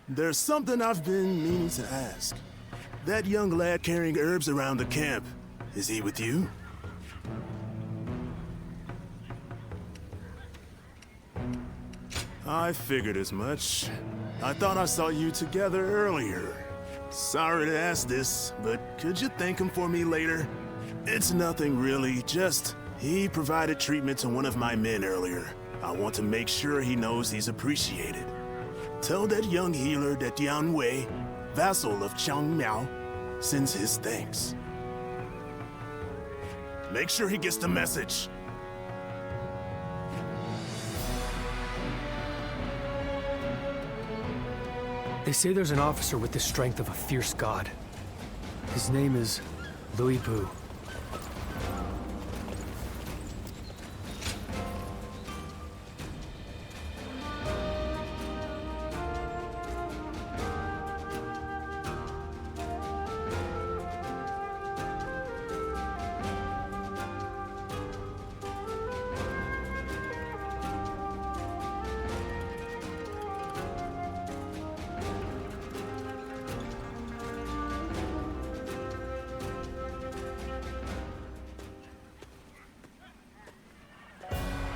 There's something I've been meaning to ask. That young lad carrying herbs around the camp, is he with you? I figured as much. I thought I saw you together earlier. Sorry to ask this, but could you thank him for me later? It's nothing really, just he provided treatment to one of my men earlier. I want to make sure he knows he's appreciated. Tell that young healer that Yan Wei, vassal of Chang Miao, sends his thanks. Make sure he gets the message. They say there's an officer with the strength of a fierce god. His name is Louis Bu.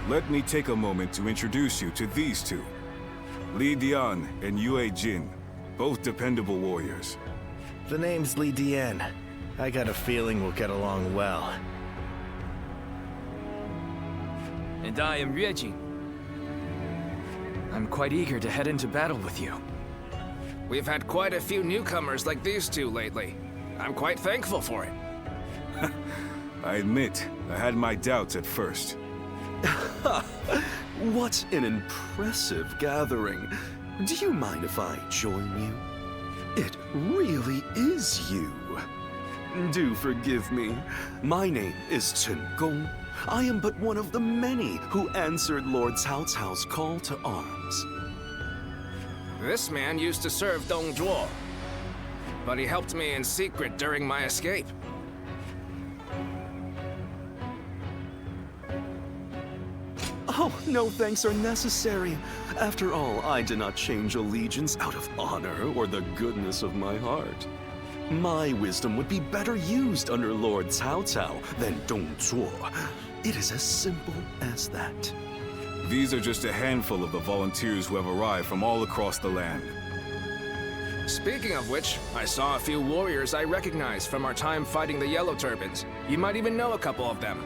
Let me take a moment to introduce you to these two. Li Dian and Yue Jin, both dependable warriors. The name's Li Dian. I got a feeling we'll get along well. And I am Yue Jin. I'm quite eager to head into battle with you. We've had quite a few newcomers like these two lately. I'm quite thankful for it. I admit, I had my doubts at first. What an impressive gathering. Do you mind if I join you? It really is you. Do forgive me. My name is Chen Gong. I am but one of the many who answered Lord Cao Cao's call to arms. This man used to serve Dong Zhuo, but he helped me in secret during my escape. Oh, no thanks are necessary. After all, I do not change allegiance out of honor or the goodness of my heart. My wisdom would be better used under Lord Cao Cao than Dong Zhuo. It is as simple as that. These are just a handful of the volunteers who have arrived from all across the land. Speaking of which, I saw a few warriors I recognize from our time fighting the Yellow Turbans. You might even know a couple of them.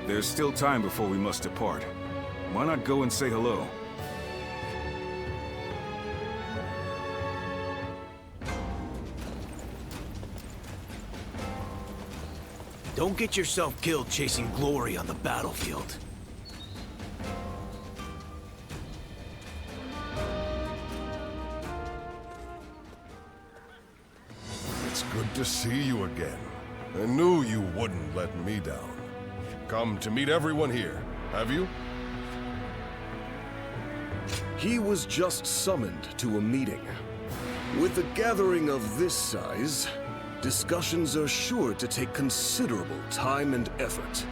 There's still time before we must depart. Why not go and say hello? Don't get yourself killed chasing glory on the battlefield. It's good to see you again. I knew you wouldn't let me down. Come to meet everyone here, have you? He was just summoned to a meeting. With a gathering of this size, discussions are sure to take considerable time and effort.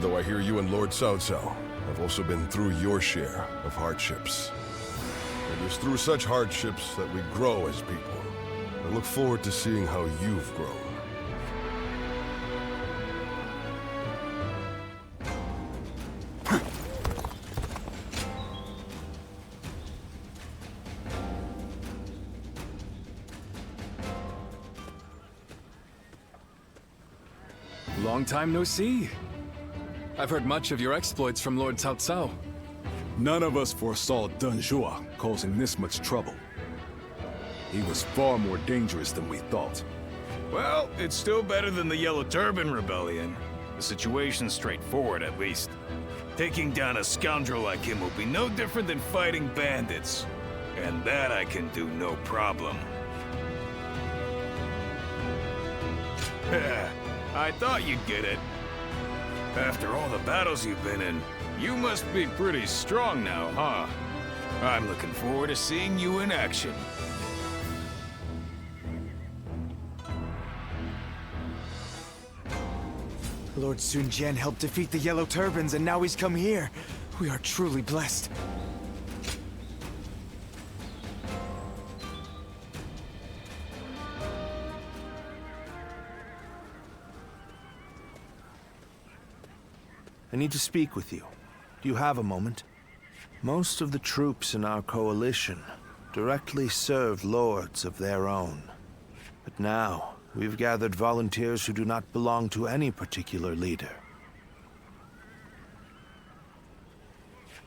Though I hear you and Lord Cao Cao have also been through your share of hardships. It is through such hardships that we grow as people. I look forward to seeing how you've grown. Long time no see. I've heard much of your exploits from Lord Cao Cao. None of us foresaw Deng Zhuo causing this much trouble. He was far more dangerous than we thought. Well, it's still better than the Yellow Turban Rebellion. The situation's straightforward, at least. Taking down a scoundrel like him will be no different than fighting bandits. And that I can do no problem. I thought you'd get it. After all the battles you've been in, you must be pretty strong now, huh? I'm looking forward to seeing you in action. Lord Sun Jian helped defeat the Yellow Turbans, and now he's come here. We are truly blessed. I need to speak with you. Do you have a moment? Most of the troops in our coalition directly serve lords of their own. But now, we've gathered volunteers who do not belong to any particular leader.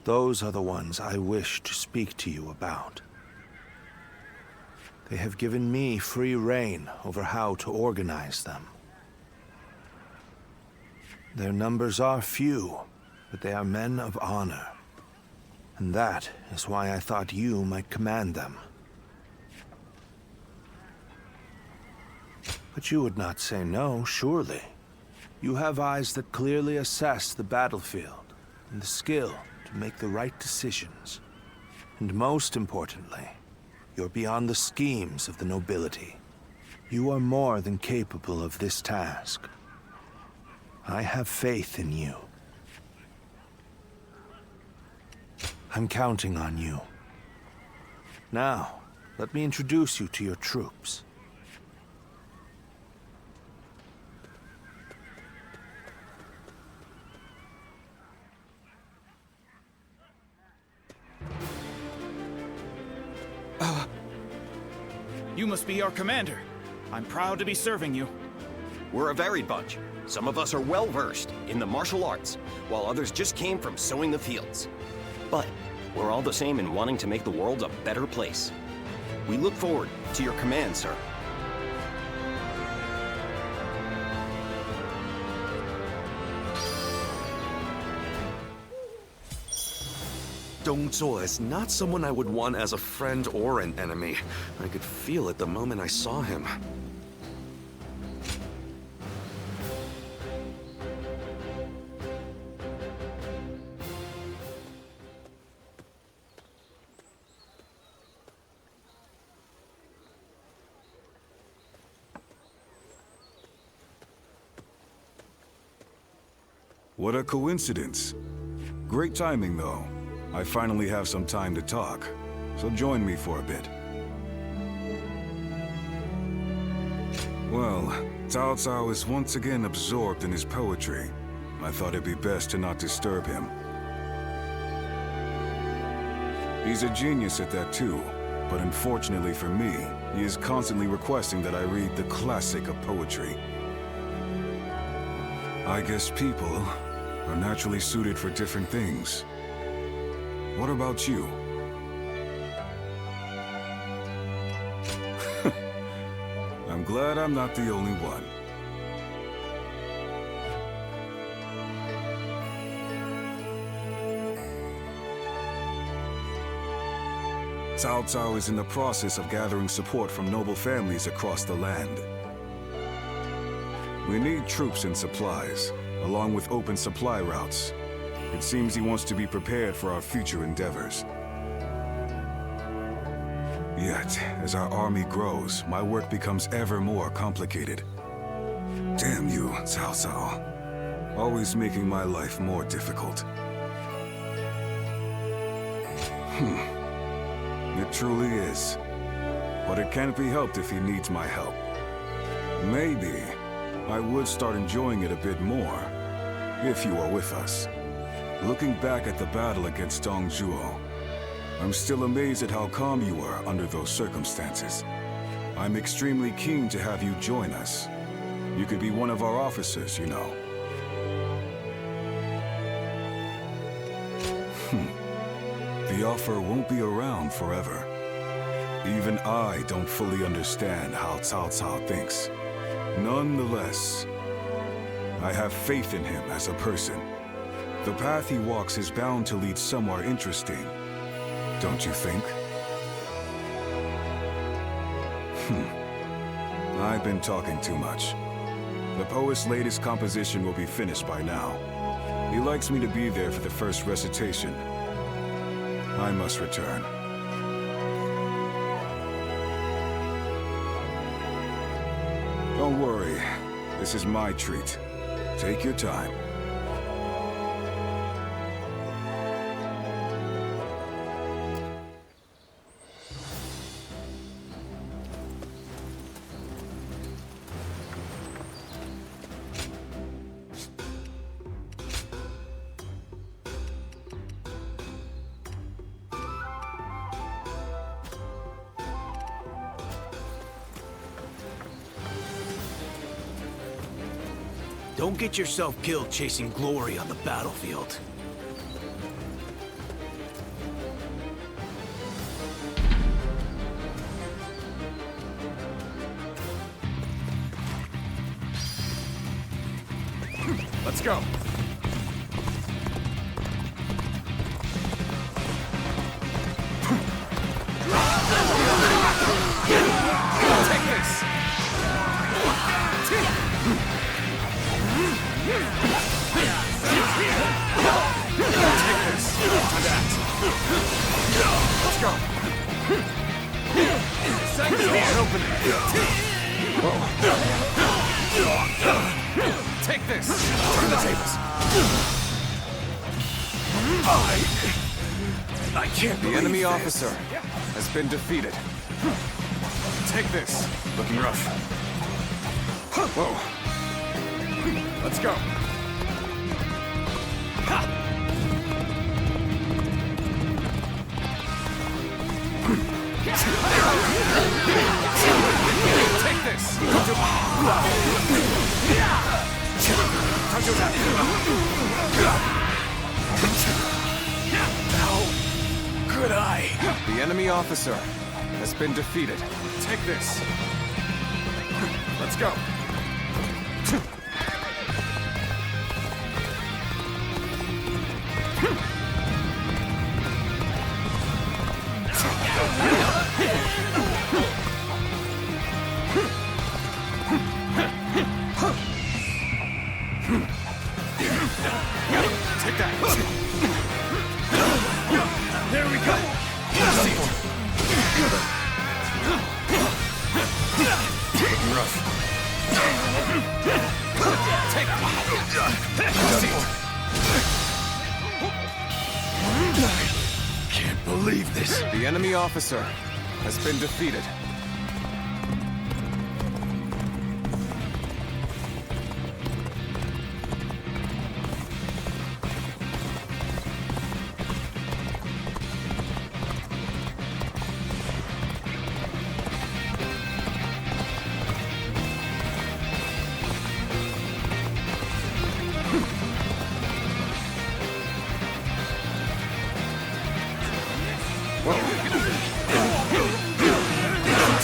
Those are the ones I wish to speak to you about. They have given me free rein over how to organize them. Their numbers are few, but they are men of honor. And that is why I thought you might command them. But you would not say no, surely. You have eyes that clearly assess the battlefield, and the skill to make the right decisions. And most importantly, you're beyond the schemes of the nobility. You are more than capable of this task. I have faith in you. I'm counting on you. Now, let me introduce you to your troops. You must be our commander. I'm proud to be serving you. We're a varied bunch. Some of us are well-versed in the martial arts, while others just came from sowing the fields. But we're all the same in wanting to make the world a better place. We look forward to your command, sir. Dong Zhuo is not someone I would want as a friend or an enemy. I could feel it the moment I saw him. What a coincidence. Great timing, though. I finally have some time to talk, so join me for a bit. Well, Cao Cao is once again absorbed in his poetry. I thought it'd be best to not disturb him. He's a genius at that too, but unfortunately for me, he is constantly requesting that I read the classic of poetry. I guess people are naturally suited for different things. What about you? I'm glad I'm not the only one. Cao Cao is in the process of gathering support from noble families across the land. We need troops and supplies, along with open supply routes. It seems he wants to be prepared for our future endeavors. Yet, as our army grows, my work becomes ever more complicated. Damn you, Cao Cao. Always making my life more difficult. It truly is. But it can't be helped if he needs my help. Maybe I would start enjoying it a bit more, if you are with us. Looking back at the battle against Dong Zhuo, I'm still amazed at how calm you were under those circumstances. I'm extremely keen to have you join us. You could be one of our officers, you know. The offer won't be around forever. Even I don't fully understand how Cao Cao thinks. Nonetheless, I have faith in him as a person. The path he walks is bound to lead somewhere interesting, don't you think? I've been talking too much. The poet's latest composition will be finished by now. He likes me to be there for the first recitation. I must return. Don't worry. This is my treat. Take your time. Don't get yourself killed chasing glory on the battlefield. Let's go. Take this! Take this! Time to act. Let's go! Open it! Take this! Turn the tables! I can't believe The enemy this. officer has been defeated. Take this! Looking rough. Whoa! Let's go! Take this! How could I? The enemy officer has been defeated. Take this! Let's go! Take that! There we go! Looking rough. Take Can't believe this. The enemy officer has been defeated.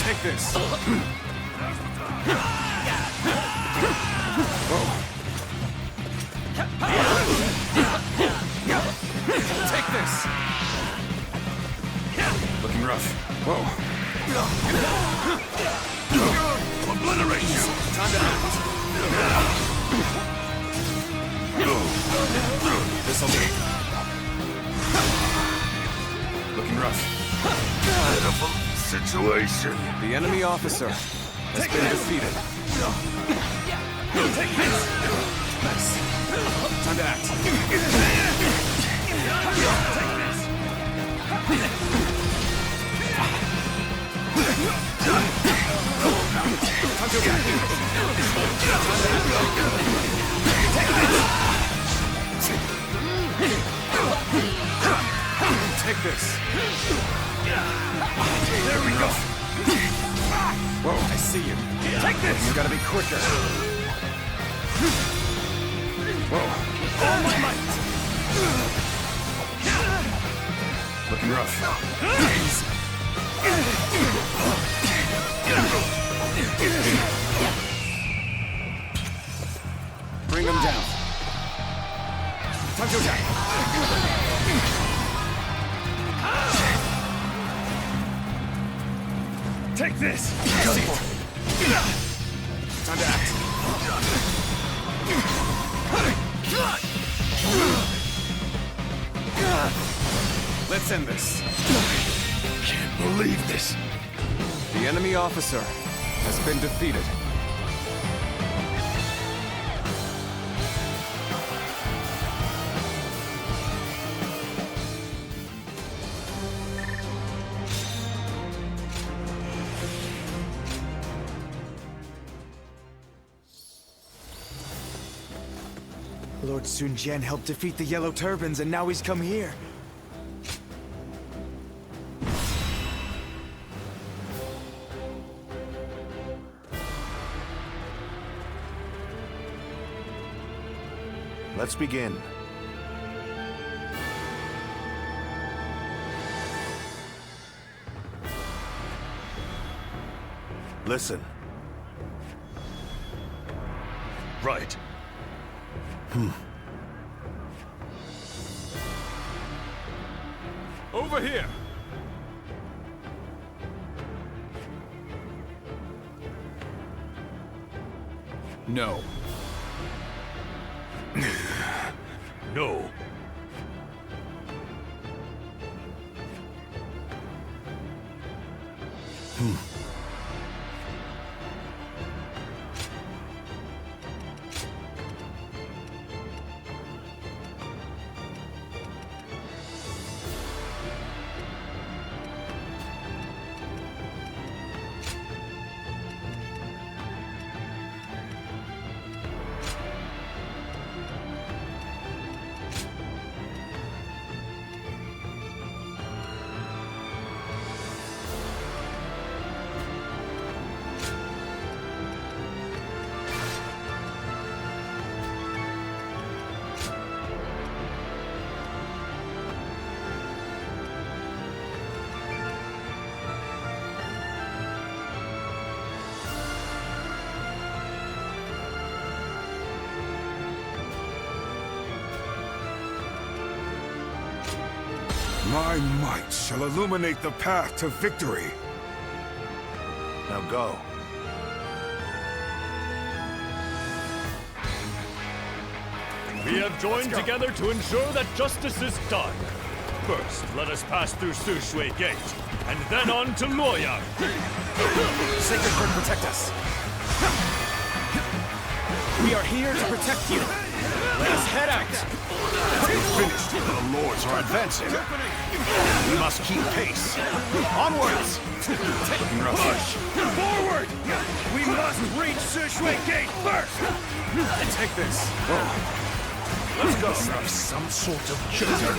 Take this! Take this! Looking rough. Obliterate you! Time to act! This'll do. Looking rough. Pitiful situation. The enemy officer has been defeated. Take this! Nice. Time to act. Take this. There we go. Whoa, I see you. Take this. You gotta be quicker. Whoa. All my might. Looking rough. Bring them down. Time to attack. Take this! Time to act. Let's end this. Can't believe this. The enemy officer has been defeated. Lord Sun Jian helped defeat the Yellow Turbans, and now he's come here. Let's begin. Listen. Right. Over here! No. No. My might shall illuminate the path to victory. Now go. We have joined together to ensure that justice is done. First, let us pass through Shui Gate, and then on to Luoyang. Sacred Bird, protect us. We are here to protect you. Let us head out. We're finished. The lords are advancing. We must keep pace. Onwards! Push! Forward! We must reach Shui Gate first! Take this. Let's go! Some sort of joker.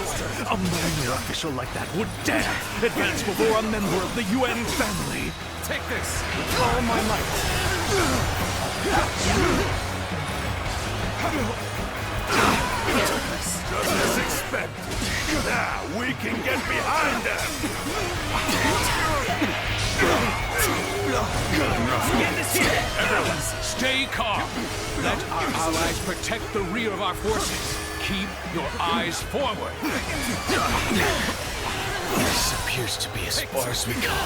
A minor official like that would dare advance before a member of the UN family. Take this. With all my might. Just as expected. Now we can get behind them. Everyone, stay calm. Let our allies protect the rear of our forces. Keep your eyes forward. This appears to be as far as we come.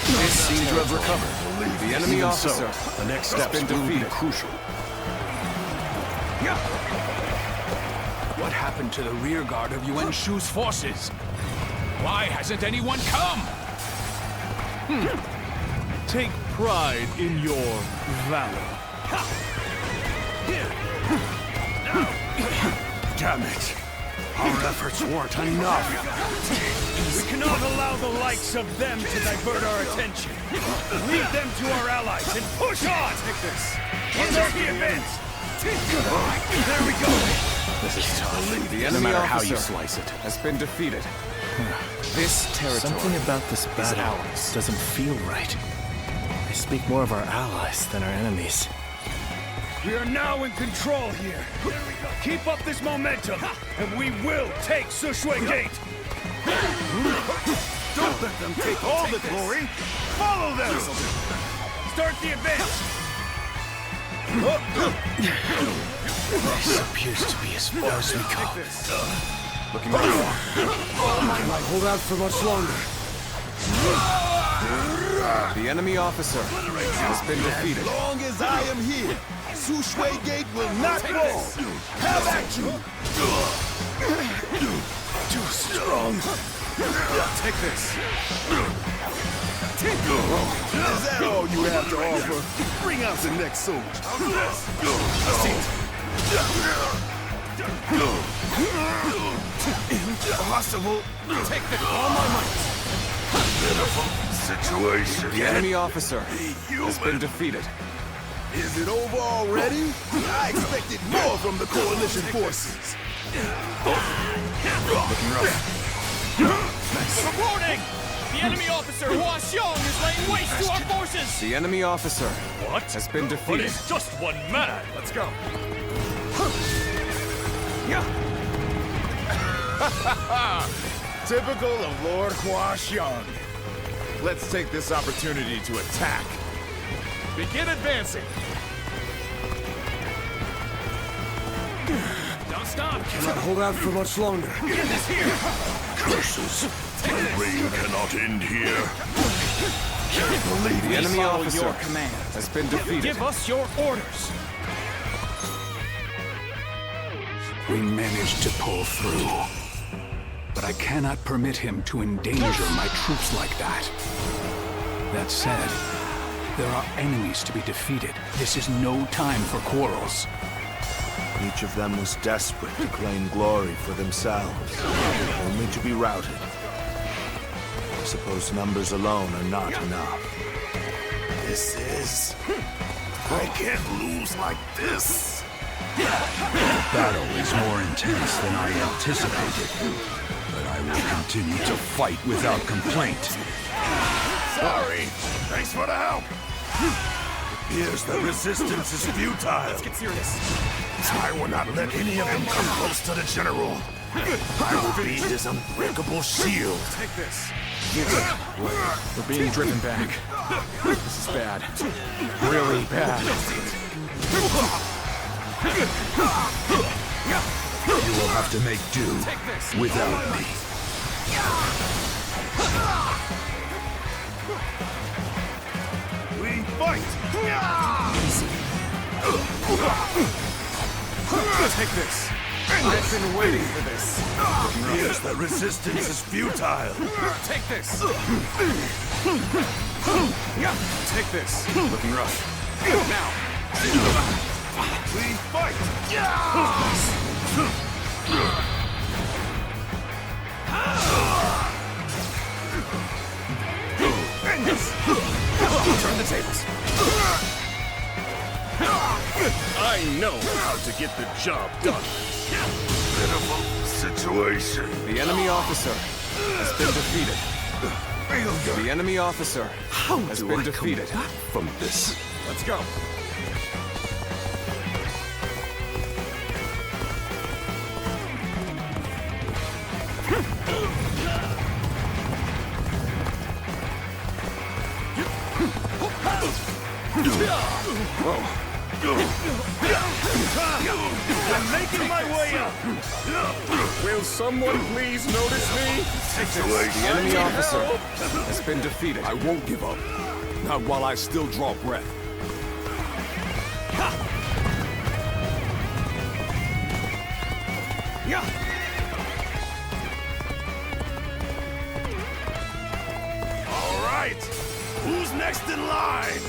This seems to have recovered. The enemy officer The next has steps been will be defeated. crucial. What happened to the rear guard of Yuan Shu's forces? Why hasn't anyone come? Take pride in your valor. Damn it! Our efforts weren't enough. We cannot allow the likes of them to divert our attention. Lead them to our allies and push on! Take this. Start the advance! There we go! This is tough. The enemy officer slice it. has been defeated. This territory Something about this is battle ours. doesn't feel right. They speak more of our allies than our enemies. We are now in control here. Keep up this momentum, and we will take Shui Gate. Don't let them take all the glory. Follow them. Start the advance. This appears to be as far as we go. Looking good. Might hold out for much longer. The enemy officer has been defeated. As long as I am here, Shui Gate will not fall. Have at you. Too strong. Take this. Is that all you have to offer? Bring out the next soldier. Impossible. Take the all my might. Situation. The enemy officer has been defeated. Is it over already? I expected more from the coalition forces. Looking rough. Reporting! The enemy officer Hua Xiong is laying waste to our forces! The enemy officer What? has been But defeated. he's just one man! Let's go. Typical of Lord Hua Xiong. Let's take this opportunity to attack. Begin advancing. Don't stop! Cannot hold out for much longer. Get this here! Curses! My reign cannot end here. Can't believe the enemy Follow officer your command. has been defeated. Give us your orders. We managed to pull through. But I cannot permit him to endanger my troops like that. That said, there are enemies to be defeated. This is no time for quarrels. Each of them was desperate to claim glory for themselves, only to be routed. I suppose numbers alone are not enough. This is... I can't lose like this. The battle is more intense than I anticipated. But I will continue to fight without complaint. Sorry. Thanks for the help. Appears the resistance is futile. Let's get serious. I will not let any of them come close to the general. I will be his unbreakable shield. Take this. We're being driven back. This is bad. Really bad. You will have to make do without me. We fight! Take this. I've been waiting for this. Appears the resistance is futile. Take this. Take this. Looking rough. Now. We fight! Turn the tables. I know how to get the job done. Pitiful situation. The enemy officer has been defeated. The enemy officer has been defeated. From this. Let's go. I'm making my way up. Will someone please notice me? The enemy officer has been defeated. I won't give up. Not while I still draw breath. All right. Who's next in line?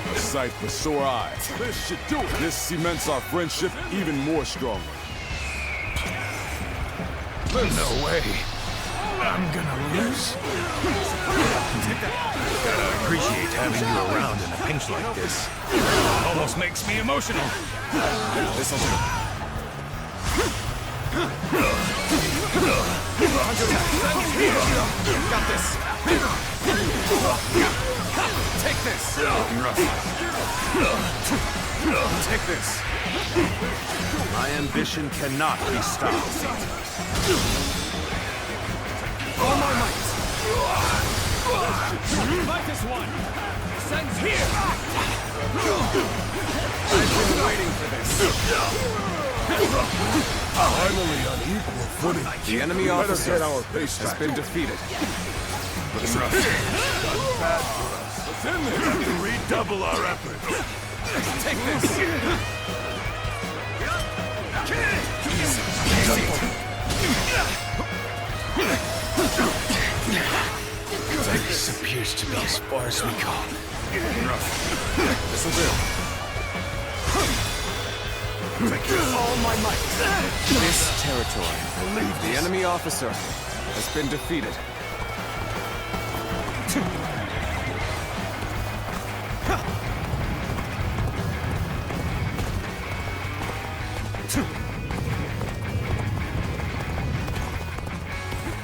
A sight for sore eyes. This should do it. This cements our friendship even more strongly. No way. I'm gonna lose. Gotta appreciate having you around in a pinch like this. Almost makes me emotional. This'll do. Got this. Take this. Looking rough. Take this. My ambition cannot be stopped. All my might. Fight this one. Sends here. I've been waiting for this. Finally on equal footing. The enemy Let us officer get our pace has back. been defeated. Looking rough. Not bad for us. What's in there? We have to redouble our efforts. Take this. This appears to be as far as we go. This'll do. All my might. This territory, the enemy officer has been defeated.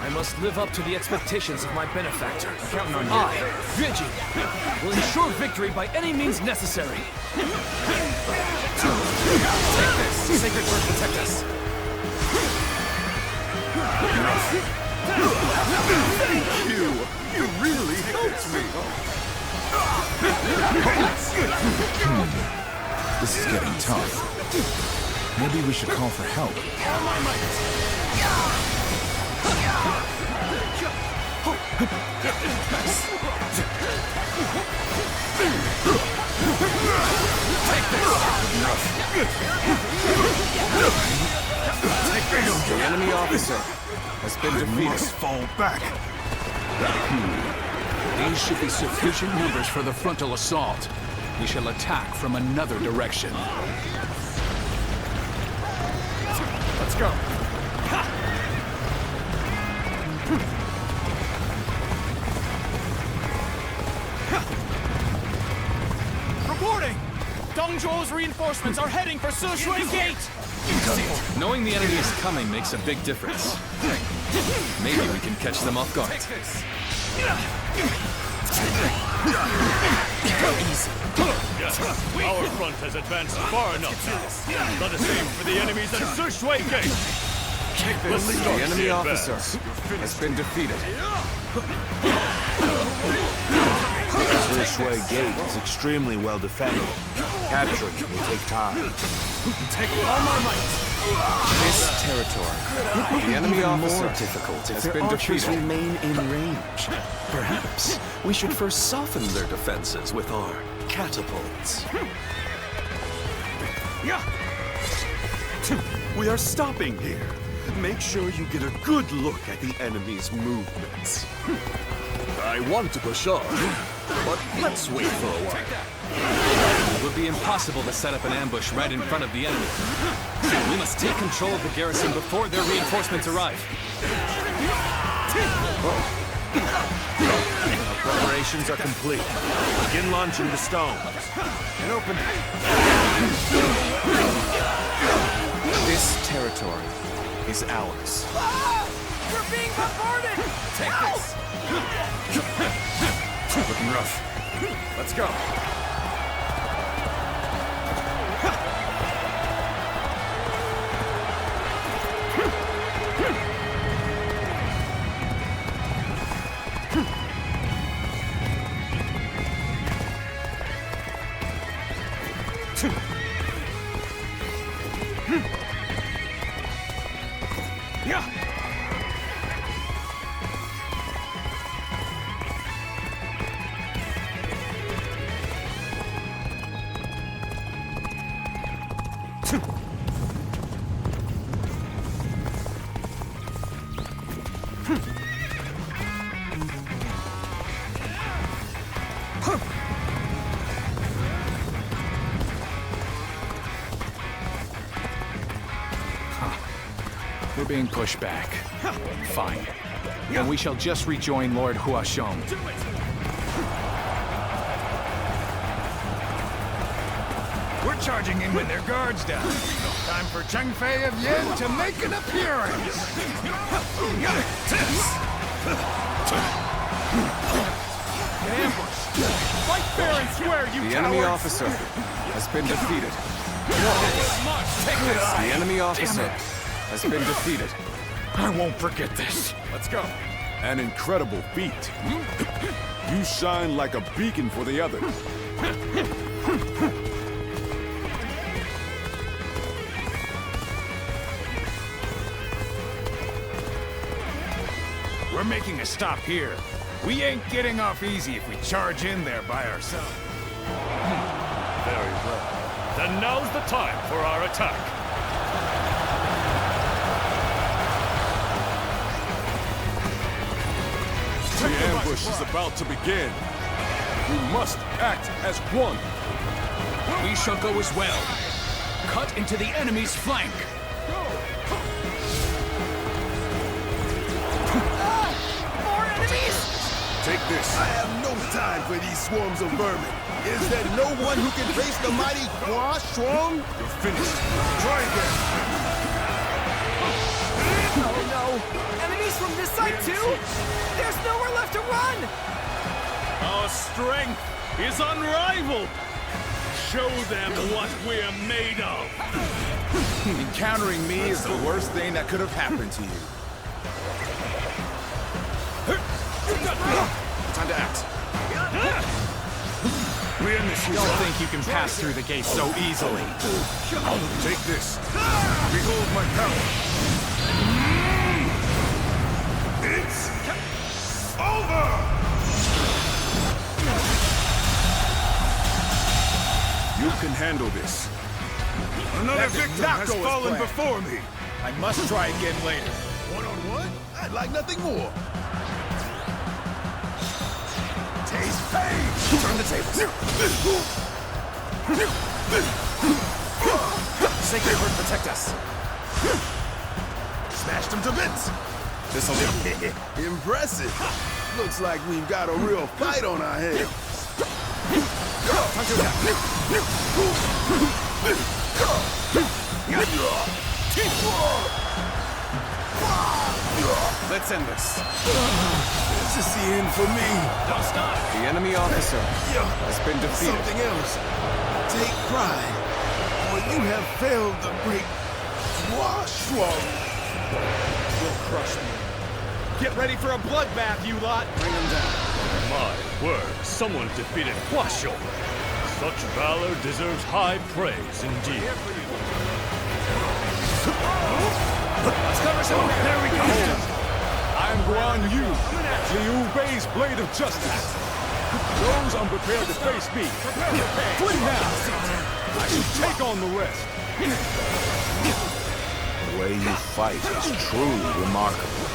I'm must live up to the expectations of my benefactor. Counting on you. I, Yuejing, will ensure victory by any means necessary. Take this! Sacred Bird, protect us! Thank you! You really helped me! This is getting tough. Maybe we should call for help. The enemy officer has been defeated. Must fall back. These should be sufficient numbers for the frontal assault. We shall attack from another direction. Let's go. Reporting! Dongzhuo's reinforcements are heading for Shui Gate! Knowing the enemy is coming makes a big difference. Maybe we can catch them off guard. Our front has advanced far enough now. Let us aim for the enemies at Shui Gate! The enemy officer has been defeated. The Shui Gate is extremely well defended. Capturing it will take time. Take all my might! This territory, the enemy officer more difficult if has their been archers defeated. remain in range. Perhaps we should first soften their defenses with our catapults. We are stopping here. Make sure you get a good look at the enemy's movements. I want to push on, but let's wait for a while. It would be impossible to set up an ambush right in front of the enemy. We must take control of the garrison before their reinforcements arrive. Our preparations are complete. Begin launching the stones. And open. This territory is ours. We're being bombarded! Take this! Looking rough. Let's go. We're being pushed back. Fine. Then we shall just rejoin Lord Huashong. We're charging in with their guards down. Time for Cheng Fei of Yen to make an appearance. An ambush! Fight fair and square, you The cowards! enemy officer has been defeated. Take this! The enemy officer has been defeated. I won't forget this. Let's go. An incredible feat. You shine like a beacon for the others. We're making a stop here. We ain't getting off easy if we charge in there by ourselves. Very well. Then now's the time for our attack. The ambush is about to begin. We must act as one. We shall go as well. Cut into the enemy's flank. More enemies! Take this. I have no time for these swarms of vermin. Is there no one who can face the mighty Hua Strong? You're finished. Try again. Oh no! Enemies from this side too? There's nowhere left to run! Our strength is unrivaled! Show them what we're made of! Encountering me is the worst thing that could have happened to you. Time to act. Don't think you can pass through the gate so easily. Take this. Behold my power. It's over! You can handle this. Another victim has fallen before me. I must try again later. One-on-one? I'd like nothing more. Taste pain! Turn the tables. Sacred Heart, protect us. Smashed him to bits. This'll do. Impressive. Looks like we've got a real fight on our hands. Time to attack. Let's end this. This is the end for me. Don't stop! The enemy officer has been defeated. Something else. Take pride, for you have failed the great Shui. You'll crush me. Get ready for a bloodbath, you lot. Bring them down. My word, someone defeated Huasho. Such valor deserves high praise indeed. Let's cover some ground. There we go. I am Guan Yu, Liu Bei's blade of justice. Those unprepared to face me, flee now. I should take on the rest. The way you fight is truly remarkable.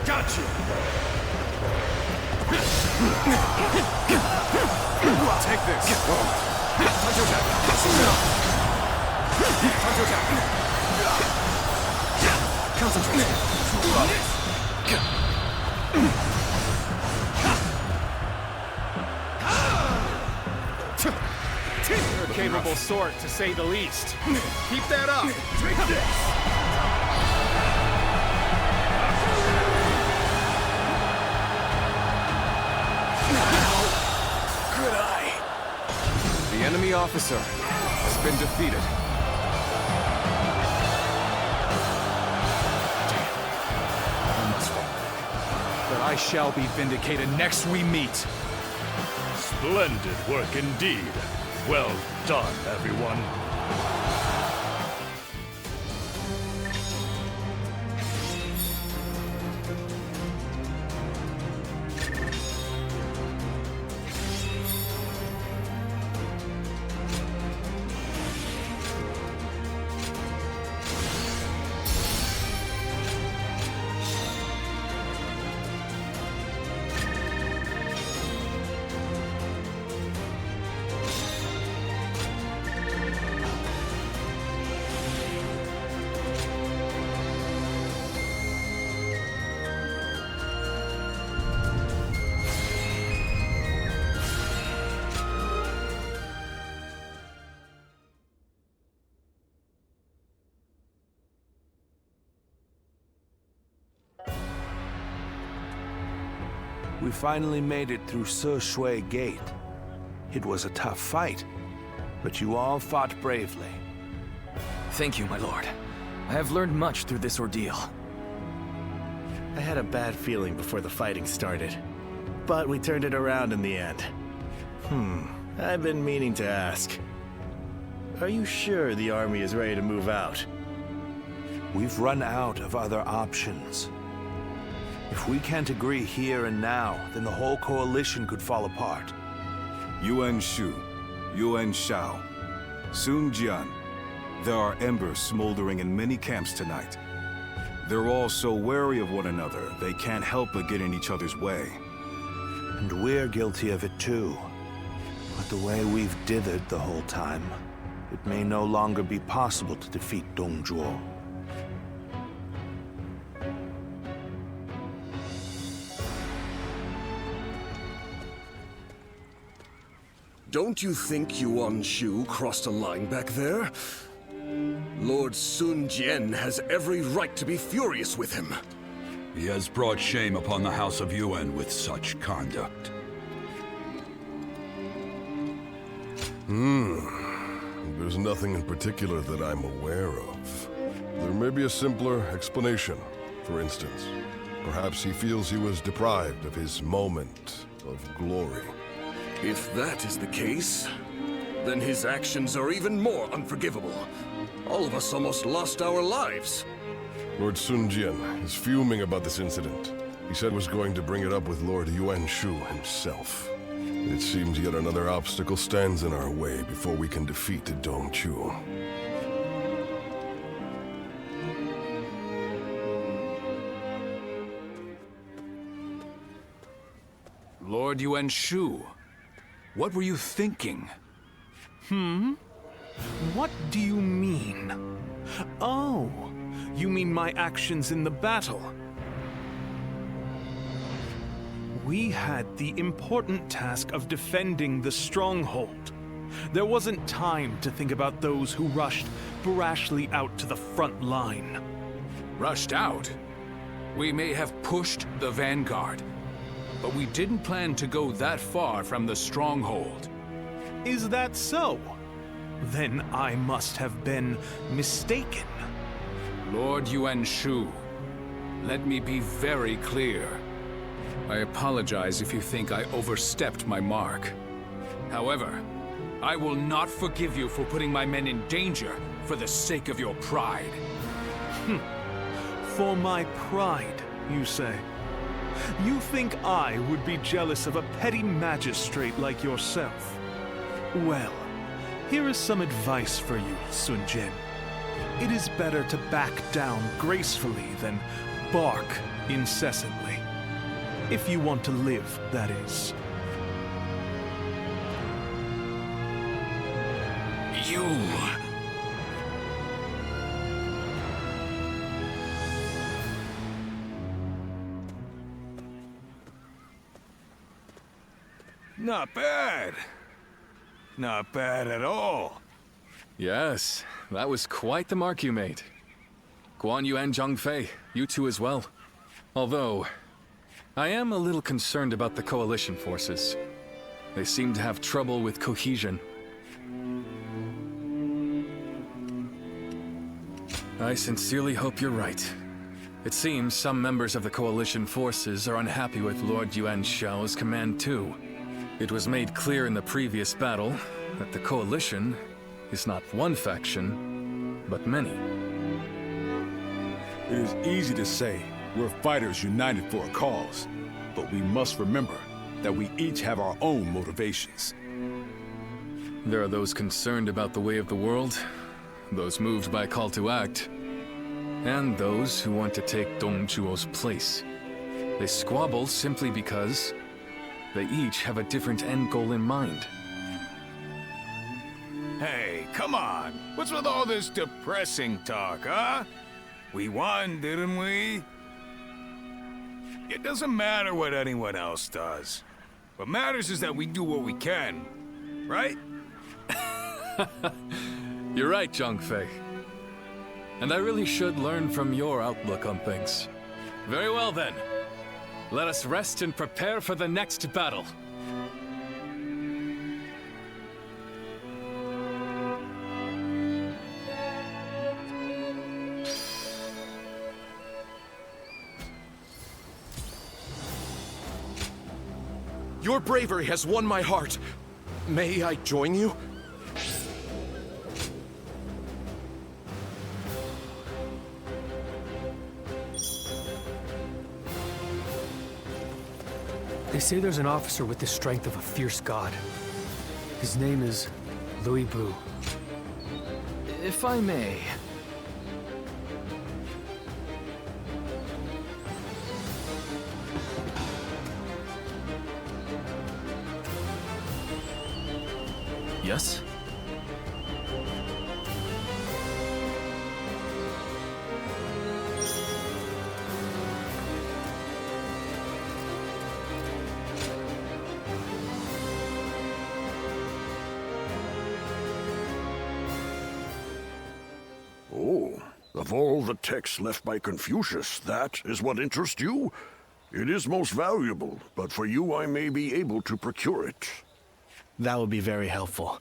Gotcha! Take this. Time to attack. Time to attack. Concentrate. You're a capable sort, to say the least. Keep that up. Take this. The enemy officer has been defeated. I must fall. But I shall be vindicated next we meet. Splendid work indeed. Well done, everyone. We finally made it through Shui Gate. It was a tough fight, but you all fought bravely. Thank you, my lord. I have learned much through this ordeal. I had a bad feeling before the fighting started, but we turned it around in the end. I've been meaning to ask. Are you sure the army is ready to move out? We've run out of other options. If we can't agree here and now, then the whole coalition could fall apart. Yuan Shu, Yuan Shao, Sun Jian. There are embers smoldering in many camps tonight. They're all so wary of one another, they can't help but get in each other's way. And we're guilty of it too. But the way we've dithered the whole time, it may no longer be possible to defeat Dongzhuo. Don't you think Yuan Shu crossed a line back there? Lord Sun Jian has every right to be furious with him. He has brought shame upon the House of Yuan with such conduct. There's nothing in particular that I'm aware of. There may be a simpler explanation. For instance, perhaps he feels he was deprived of his moment of glory. If that is the case, then his actions are even more unforgivable. All of us almost lost our lives. Lord Sun Jian is fuming about this incident. He said was going to bring it up with Lord Yuan Shu himself. It seems yet another obstacle stands in our way before we can defeat Dong Chu. Lord Yuan Shu, what were you thinking? What do you mean? Oh, you mean my actions in the battle? We had the important task of defending the stronghold. There wasn't time to think about those who rushed brashly out to the front line. Rushed out? We may have pushed the vanguard, but we didn't plan to go that far from the stronghold. Is that so? Then I must have been mistaken. Lord Yuan Shu, let me be very clear. I apologize if you think I overstepped my mark. However, I will not forgive you for putting my men in danger for the sake of your pride. For my pride, you say? You think I would be jealous of a petty magistrate like yourself? Well, here is some advice for you, Sun Jian. It is better to back down gracefully than bark incessantly. If you want to live, that is. You... Not bad. Not bad at all. Yes, that was quite the mark you made. Guan Yu and Zhang Fei, you two as well. Although, I am a little concerned about the coalition forces. They seem to have trouble with cohesion. I sincerely hope you're right. It seems some members of the coalition forces are unhappy with Lord Yuan Shao's command too. It was made clear in the previous battle that the coalition is not one faction, but many. It is easy to say we're fighters united for a cause, but we must remember that we each have our own motivations. There are those concerned about the way of the world, those moved by a call to act, and those who want to take Dong Zhuo's place. They squabble simply because they each have a different end goal in mind. Hey, come on. What's with all this depressing talk, huh? We won, didn't we? It doesn't matter what anyone else does. What matters is that we do what we can, right? You're right, Zhang Fei. And I really should learn from your outlook on things. Very well then. Let us rest and prepare for the next battle. Your bravery has won my heart. May I join you? They say there's an officer with the strength of a fierce god. His name is Louis Bu. If I may... Yes? Of all the texts left by Confucius, that is what interests you? It is most valuable, but for you I may be able to procure it. That would be very helpful.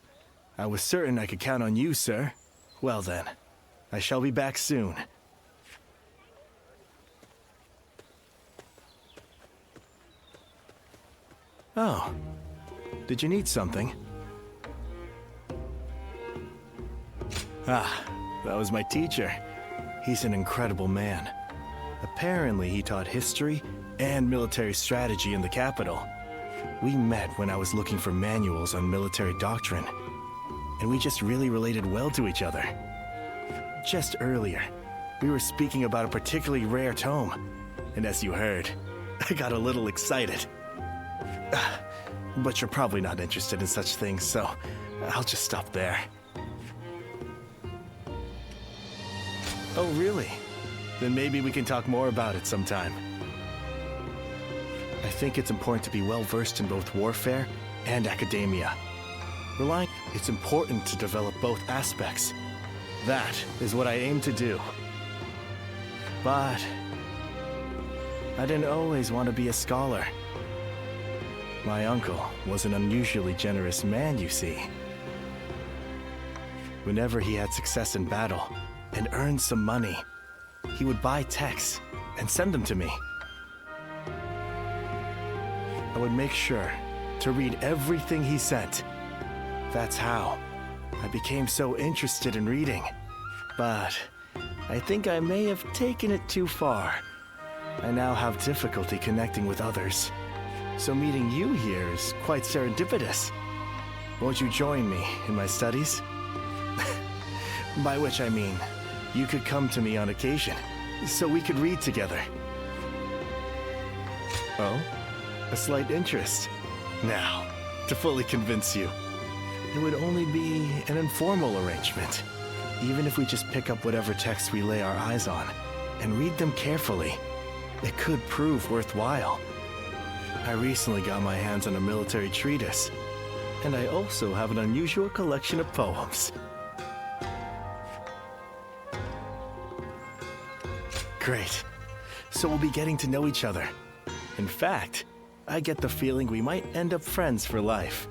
I was certain I could count on you, sir. Well then, I shall be back soon. Oh, did you need something? Ah, that was my teacher. He's an incredible man. Apparently, he taught history and military strategy in the capital. We met when I was looking for manuals on military doctrine, and we just really related well to each other. Just earlier, we were speaking about a particularly rare tome, and as you heard, I got a little excited. But you're probably not interested in such things, so I'll just stop there. Oh, really? Then maybe we can talk more about it sometime. I think it's important to be well-versed in both warfare and academia. It's important to develop both aspects. That is what I aim to do. But I didn't always want to be a scholar. My uncle was an unusually generous man, you see. Whenever he had success in battle and earned some money, he would buy texts and send them to me. I would make sure to read everything he sent. That's how I became so interested in reading. But I think I may have taken it too far. I now have difficulty connecting with others. So meeting you here is quite serendipitous. Won't you join me in my studies? By which I mean, you could come to me on occasion, so we could read together. Oh? A slight interest. Now, to fully convince you, it would only be an informal arrangement. Even if we just pick up whatever texts we lay our eyes on and read them carefully, it could prove worthwhile. I recently got my hands on a military treatise, and I also have an unusual collection of poems. Great. So we'll be getting to know each other. In fact, I get the feeling we might end up friends for life.